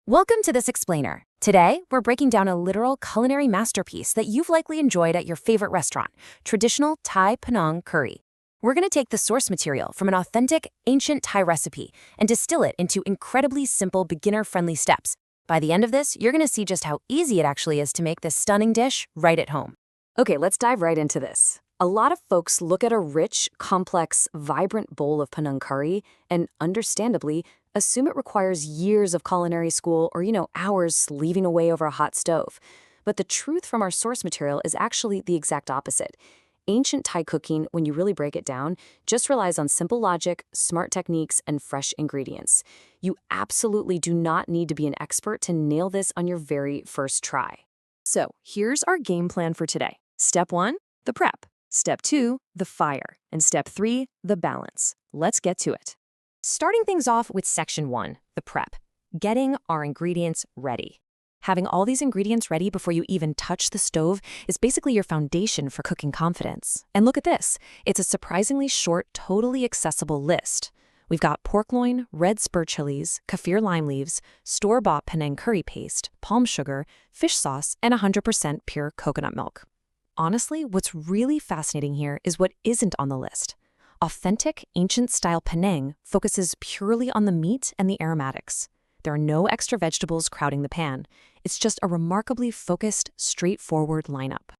Welcome to this explainer. Today, we're breaking down a literal culinary masterpiece that you've likely enjoyed at your favorite restaurant, traditional Thai Panang curry. We're going to take the source material from an authentic, ancient Thai recipe and distill it into incredibly simple, beginner-friendly steps. By the end of this, you're going to see just how easy it actually is to make this stunning dish right at home. Okay, let's dive right into this. A lot of folks look at a rich, complex, vibrant bowl of Panang curry and, understandably, assume it requires years of culinary school or, hours slaving away over a hot stove. But the truth from our source material is actually the exact opposite. Ancient Thai cooking, when you really break it down, just relies on simple logic, smart techniques, and fresh ingredients. You absolutely do not need to be an expert to nail this on your very first try. So, here's our game plan for today. Step 1, the prep. Step 2, the fire. And Step 3, the balance. Let's get to it. Starting things off with Section 1, the prep. Getting our ingredients ready. Having all these ingredients ready before you even touch the stove is basically your foundation for cooking confidence. And look at this. It's a surprisingly short, totally accessible list. We've got pork loin, red spur chilies, kaffir lime leaves, store-bought Panang curry paste, palm sugar, fish sauce, and 100% pure coconut milk. Honestly, what's really fascinating here is what isn't on the list. Authentic, ancient-style Panang focuses purely on the meat and the aromatics. There are no extra vegetables crowding the pan. It's just a remarkably focused, straightforward lineup.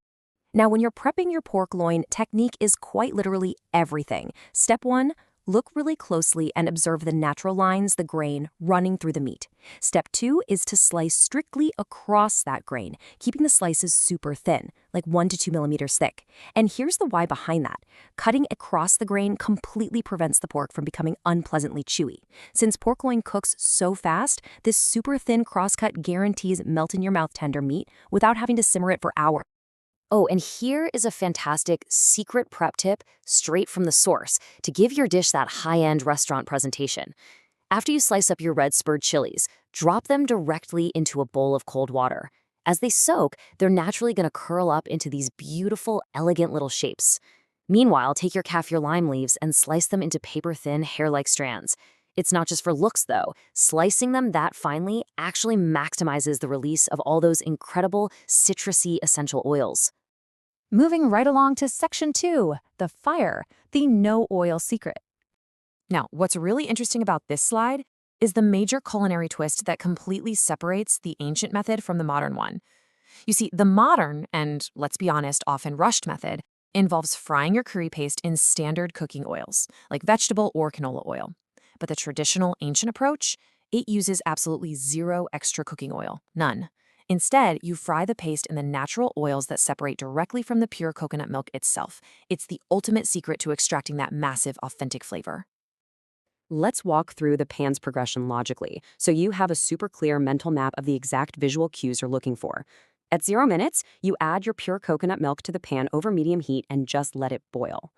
Now, when you're prepping your pork loin, technique is quite literally everything. Step 1, look really closely and observe the natural lines, the grain, running through the meat. Step 2 is to slice strictly across that grain, keeping the slices super thin, like 1 to 2 millimeters thick. And here's the why behind that. Cutting across the grain completely prevents the pork from becoming unpleasantly chewy. Since pork loin cooks so fast, this super thin crosscut guarantees melt-in-your-mouth tender meat without having to simmer it for hours. Oh, and here is a fantastic secret prep tip straight from the source to give your dish that high-end restaurant presentation. After you slice up your red spurred chilies, drop them directly into a bowl of cold water. As they soak, they're naturally going to curl up into these beautiful, elegant little shapes. Meanwhile, take your kaffir lime leaves and slice them into paper-thin, hair-like strands. It's not just for looks, though. Slicing them that finely actually maximizes the release of all those incredible, citrusy essential oils. Moving right along to Section 2, the fire, the no-oil secret. Now, what's really interesting about this slide is the major culinary twist that completely separates the ancient method from the modern one. You see, the modern, and let's be honest, often rushed method, involves frying your curry paste in standard cooking oils, like vegetable or canola oil. But the traditional ancient approach, it uses absolutely zero extra cooking oil, none. Instead, you fry the paste in the natural oils that separate directly from the pure coconut milk itself. It's the ultimate secret to extracting that massive, authentic flavor. Let's walk through the pan's progression logically, so you have a super clear mental map of the exact visual cues you're looking for. At 0 minutes, you add your pure coconut milk to the pan over medium heat and just let it boil.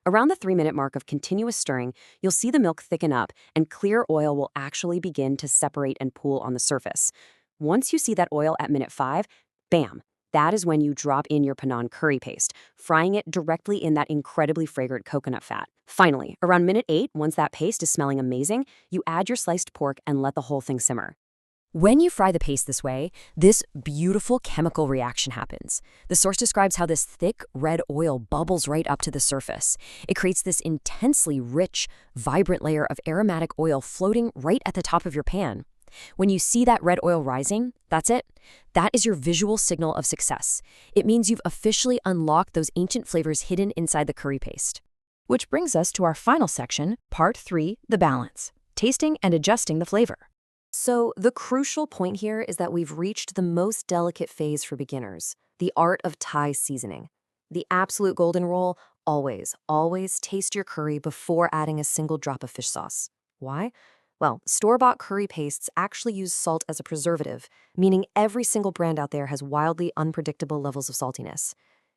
Around the 3-minute mark of continuous stirring, you'll see the milk thicken up and clear oil will actually begin to separate and pool on the surface. Once you see that oil at minute 5, bam, that is when you drop in your Panang curry paste, frying it directly in that incredibly fragrant coconut fat. Finally, around minute 8, once that paste is smelling amazing, you add your sliced pork and let the whole thing simmer. When you fry the paste this way, this beautiful chemical reaction happens. The source describes how this thick, red oil bubbles right up to the surface. It creates this intensely rich, vibrant layer of aromatic oil floating right at the top of your pan. When you see that red oil rising, that's it. That is your visual signal of success. It means you've officially unlocked those ancient flavors hidden inside the curry paste. Which brings us to our final section, Part 3, the balance. Tasting and adjusting the flavor. So the crucial point here is that we've reached the most delicate phase for beginners, the art of Thai seasoning. The absolute golden rule, always taste your curry before adding a single drop of fish sauce. Why? Well, store-bought curry pastes actually use salt as a preservative, meaning every single brand out there has wildly unpredictable levels of saltiness.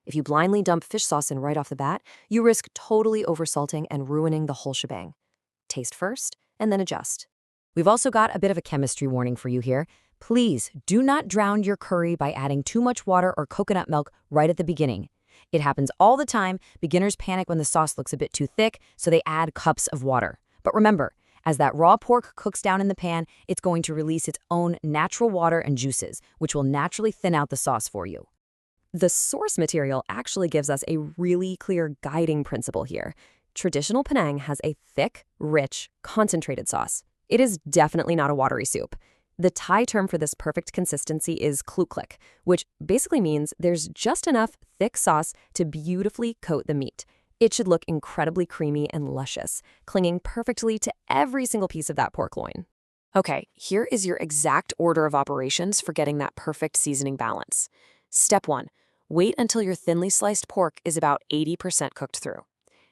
If you blindly dump fish sauce in right off the bat, you risk totally oversalting and ruining the whole shebang. Taste first, and then adjust. We've also got a bit of a chemistry warning for you here. Please do not drown your curry by adding too much water or coconut milk right at the beginning. It happens all the time. Beginners panic when the sauce looks a bit too thick, so they add cups of water. But remember, As that raw pork cooks down in the pan, it's going to release its own natural water and juices, which will naturally thin out the sauce for you. The source material actually gives us a really clear guiding principle here. Traditional Penang has a thick, rich, concentrated sauce. It is definitely not a watery soup. The Thai term for this perfect consistency is Khluk-Khlik, which basically means there's just enough thick sauce to beautifully coat the meat. It should look incredibly creamy and luscious, clinging perfectly to every single piece of that pork loin. Okay, here is your exact order of operations for getting that perfect seasoning balance. Step 1. Wait until your thinly sliced pork is about 80% cooked through.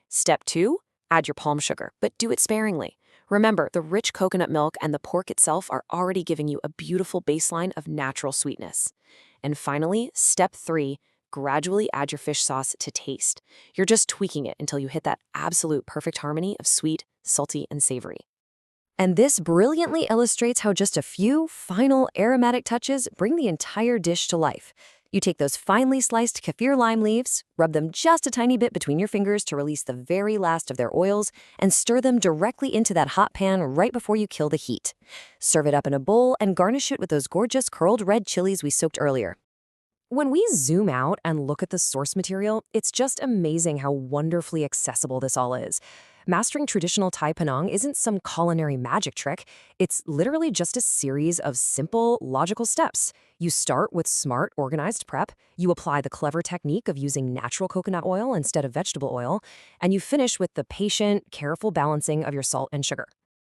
Step 2. Add your palm sugar, but do it sparingly. Remember, the rich coconut milk and the pork itself are already giving you a beautiful baseline of natural sweetness. And finally, step 3, gradually add your fish sauce to taste. You're just tweaking it until you hit that absolute perfect harmony of sweet, salty, and savory. And this brilliantly illustrates how just a few final aromatic touches bring the entire dish to life. You take those finely sliced kaffir lime leaves, rub them just a tiny bit between your fingers to release the very last of their oils, and stir them directly into that hot pan right before you kill the heat. Serve it up in a bowl and garnish it with those gorgeous curled red chilies we soaked earlier. When we zoom out and look at the source material, it's just amazing how wonderfully accessible this all is. Mastering traditional Thai Panang isn't some culinary magic trick. It's literally just a series of simple, logical steps. You start with smart, organized prep, you apply the clever technique of using natural coconut oil instead of vegetable oil, and you finish with the patient, careful balancing of your salt and sugar.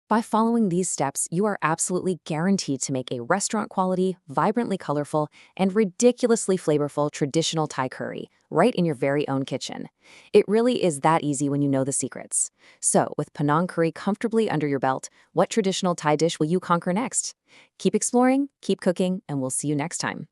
By following these steps, you are absolutely guaranteed to make a restaurant-quality, vibrantly colorful, and ridiculously flavorful traditional Thai curry right in your very own kitchen. It really is that easy when you know the secrets. So, with Panang curry comfortably under your belt, what traditional Thai dish will you conquer next? Keep exploring, keep cooking, and we'll see you next time.